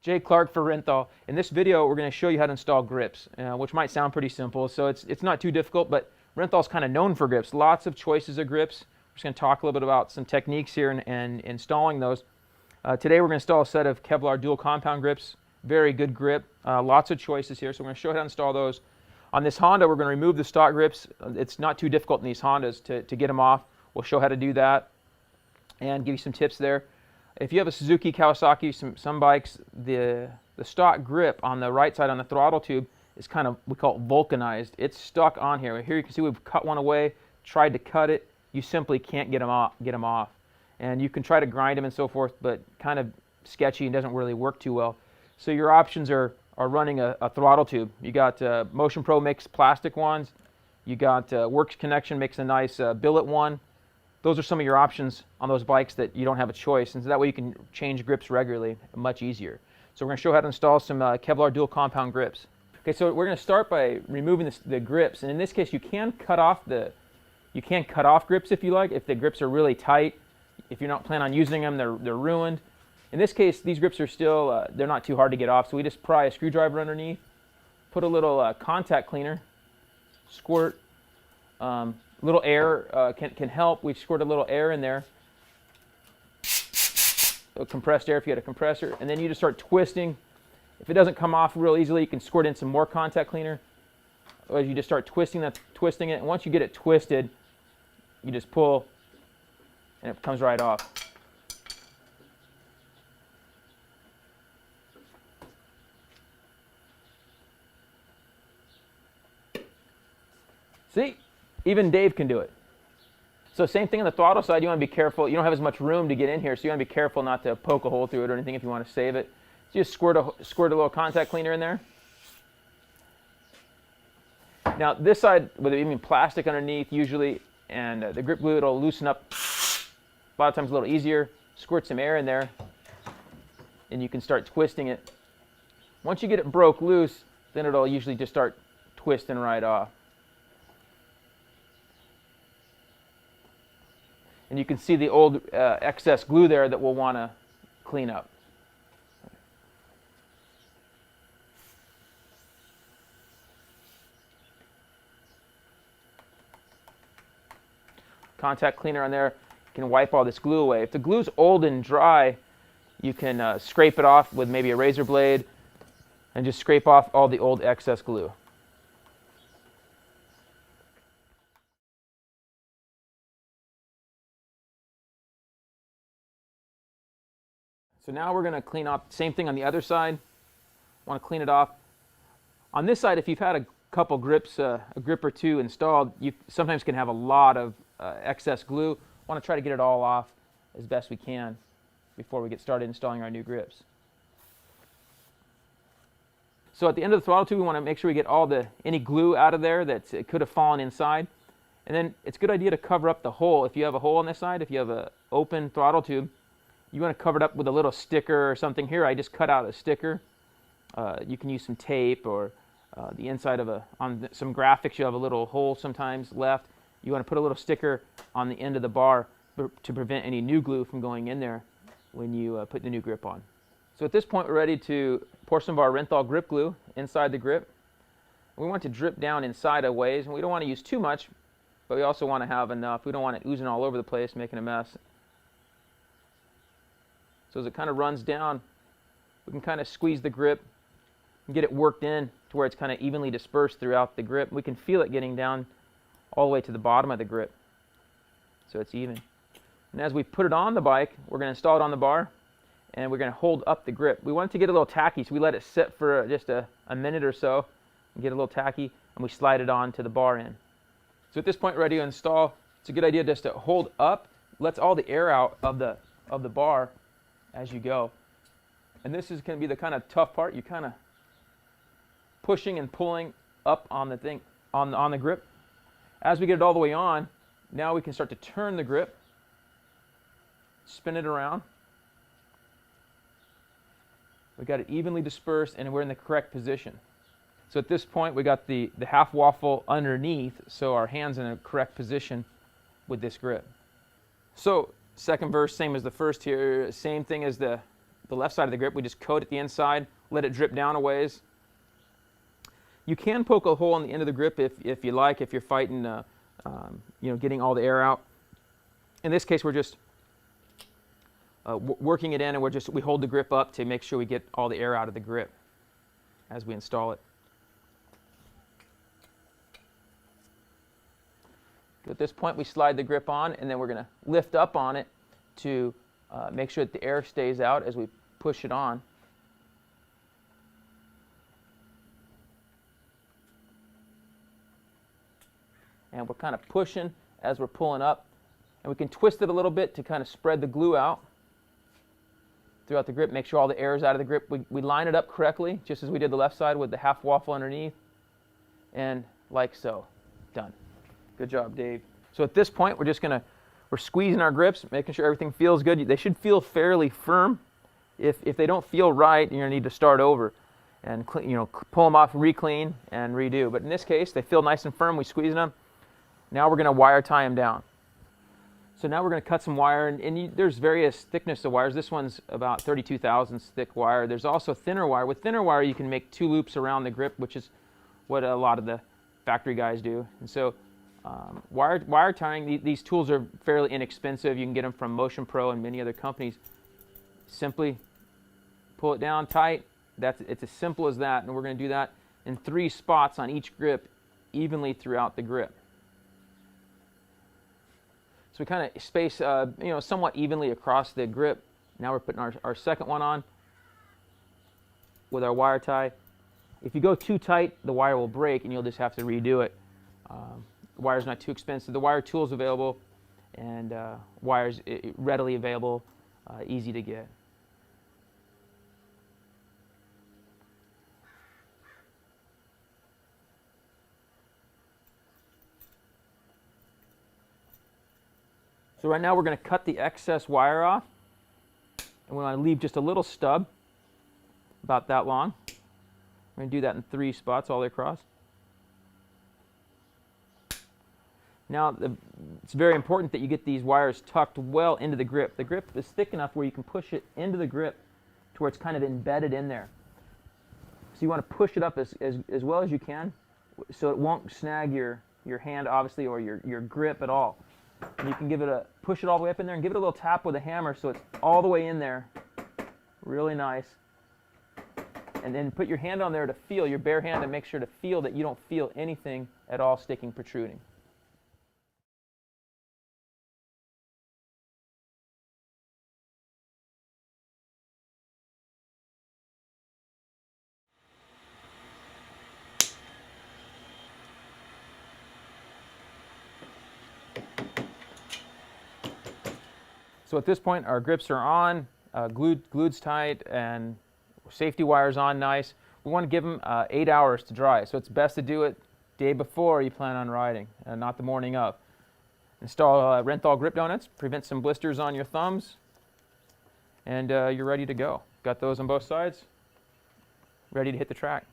Jay Clark for Renthal. In this video, we're going to show you how to install grips, which might sound pretty simple. So it's not too difficult, but Renthal's kind of known for grips. Lots of choices of grips. We're just going to talk a little bit about some techniques here and installing those. Today we're going to install a set of Kevlar dual compound grips. Very good grip. Lots of choices here. So we're going to show you how to install those. On this Honda, we're going to remove the stock grips. It's not too difficult in these Hondas to get them off. We'll show how to do that and give you some tips there. If you have a Suzuki, Kawasaki, some bikes, the stock grip on the right side on the throttle tube is kind of, we call it vulcanized. It's stuck on here. Here you can see we've cut one away, tried to cut it. You simply can't get them off. And you can try to grind them and so forth, but kind of sketchy and doesn't really work too well. So your options are running a throttle tube. You got Motion Pro makes plastic ones. You got Works Connection makes a nice billet one. Those are some of your options on those bikes that you don't have a choice, and so that way you can change grips regularly, much easier. So we're going to show how to install some Kevlar dual compound grips. Okay, so we're going to start by removing the grips, and in this case you can cut off grips if you like. If the grips are really tight, if you're not planning on using them, they're ruined. In this case, these grips are still they're not too hard to get off, so we just pry a screwdriver underneath, put a little contact cleaner, squirt. Little air can help. We've squirted a little air in there, so compressed air if you had a compressor, and then you just start twisting. If it doesn't come off real easily, you can squirt in some more contact cleaner. Otherwise, you just start twisting it, and once you get it twisted, you just pull, and it comes right off. See? Even Dave can do it. So same thing on the throttle side. You want to be careful. You don't have as much room to get in here, so you want to be careful not to poke a hole through it or anything if you want to save it. So just squirt a little contact cleaner in there. Now this side, with even plastic underneath usually, and the grip glue, it'll loosen up a lot of times a little easier. Squirt some air in there, and you can start twisting it. Once you get it broke loose, then it'll usually just start twisting right off. And you can see the old excess glue there that we'll want to clean up. Contact cleaner on there can wipe all this glue away. If the glue's old and dry, you can scrape it off with maybe a razor blade and just scrape off all the old excess glue. So now we're going to clean off, same thing on the other side. Want to clean it off. On this side, if you've had a couple grips, a grip or two installed, you sometimes can have a lot of excess glue. Want to try to get it all off as best we can before we get started installing our new grips. So at the end of the throttle tube, we want to make sure we get any glue out of there that it could have fallen inside. And then it's a good idea to cover up the hole. If you have a hole on this side, if you have an open throttle tube, you want to cover it up with a little sticker or something. Here I just cut out a sticker. You can use some tape or the inside of on some graphics you have a little hole sometimes left. You want to put a little sticker on the end of the bar to prevent any new glue from going in there when you put the new grip on. So at this point we're ready to pour some of our Renthal grip glue inside the grip. We want to drip down inside a ways, and we don't want to use too much, but we also want to have enough. We don't want it oozing all over the place, making a mess. So as it kind of runs down, we can kind of squeeze the grip and get it worked in to where it's kind of evenly dispersed throughout the grip. We can feel it getting down all the way to the bottom of the grip, so it's even. And as we put it on the bike, we're going to install it on the bar, and we're going to hold up the grip. We want it to get a little tacky, so we let it sit for just a minute or so and get a little tacky, and we slide it on to the bar end. So at this point, we're ready to install. It's a good idea just to hold up, lets all the air out of the bar as you go. And this is going to be the kind of tough part. You're kind of pushing and pulling up on the thing, on the grip. As we get it all the way on, now we can start to turn the grip, spin it around. We got it evenly dispersed, and we're in the correct position. So at this point, we got the half waffle underneath, so our hand's in a correct position with this grip. So second verse, same as the first here, same thing as the the left side of the grip, we just coat it the inside, let it drip down a ways. You can poke a hole in the end of the grip if you like, if you're fighting, getting all the air out. In this case, we're just working it in, and we hold the grip up to make sure we get all the air out of the grip as we install it. At this point, we slide the grip on, and then we're going to lift up on it to make sure that the air stays out as we push it on. And we're kind of pushing as we're pulling up. And we can twist it a little bit to kind of spread the glue out throughout the grip, make sure all the air is out of the grip. We line it up correctly, just as we did the left side with the half waffle underneath. And like so. Done. Good job, Dave. So at this point, we're squeezing our grips, making sure everything feels good. They should feel fairly firm. If they don't feel right, you're going to need to start over and pull them off, re-clean, and redo. But in this case, they feel nice and firm. We squeeze them. Now we're going to wire tie them down. So now we're going to cut some wire, and there's various thickness of wires. This one's about 32 thousandths thick wire. There's also thinner wire. With thinner wire, you can make 2 loops around the grip, which is what a lot of the factory guys do. And so wire tying, these tools are fairly inexpensive. You can get them from Motion Pro and many other companies. Simply pull it down tight. It's as simple as that, and we're going to do that in 3 spots on each grip, evenly throughout the grip. So we kind of space, somewhat evenly across the grip. Now we're putting our second one on with our wire tie. If you go too tight, the wire will break, and you'll just have to redo it. The wire's not too expensive. The wire tool's available, and wire's readily available, easy to get. So right now we're going to cut the excess wire off, and we want to leave just a little stub, about that long. We're going to do that in 3 spots all the way across. Now it's very important that you get these wires tucked well into the grip. The grip is thick enough where you can push it into the grip to where it's kind of embedded in there. So you want to push it up as well as you can so it won't snag your hand, obviously, or your grip at all. And you can push it all the way up in there and give it a little tap with a hammer so it's all the way in there. Really nice. And then put your hand on there to feel, your bare hand, and make sure to feel that you don't feel anything at all sticking, protruding. So at this point, our grips are on, glued's tight, and safety wire's on nice. We want to give them 8 hours to dry, so it's best to do it day before you plan on riding, not the morning of. Install Renthal grip donuts, prevent some blisters on your thumbs, and you're ready to go. Got those on both sides, ready to hit the track.